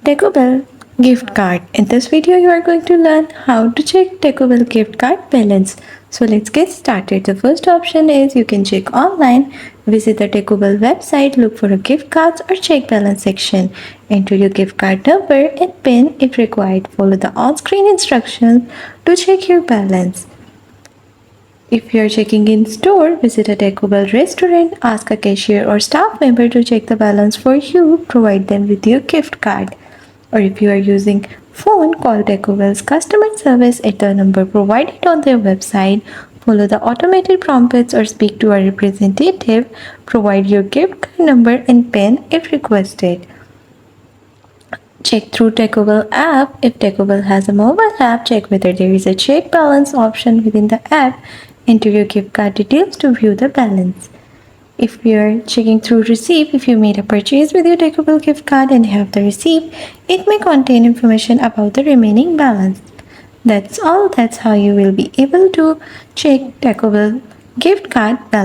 Taco Bell gift card. In this video, you are going to learn how to check Taco Bell gift card balance. So let's get started. The first option is you can check online. Visit the Taco Bell website, look for a gift cards or check balance section. Enter your gift card number and PIN if required. Follow the on-screen instructions to check your balance. If you are checking in store, visit a Taco Bell restaurant, ask a cashier or staff member to check the balance for you, provide them with your gift card. Or if you are using phone, call Taco Bell's customer service at the number provided on their website. Follow the automated prompts or speak to a representative. Provide your gift card number and PIN if requested. Check through Taco Bell app. If Taco Bell has a mobile app, check whether there is a check balance option within the app. Enter your gift card details to view the balance. If you are checking through receipt, if you made a purchase with your Taco Bell gift card and have the receipt, it may contain information about the remaining balance. That's all. That's how you will be able to check Taco Bell gift card balance.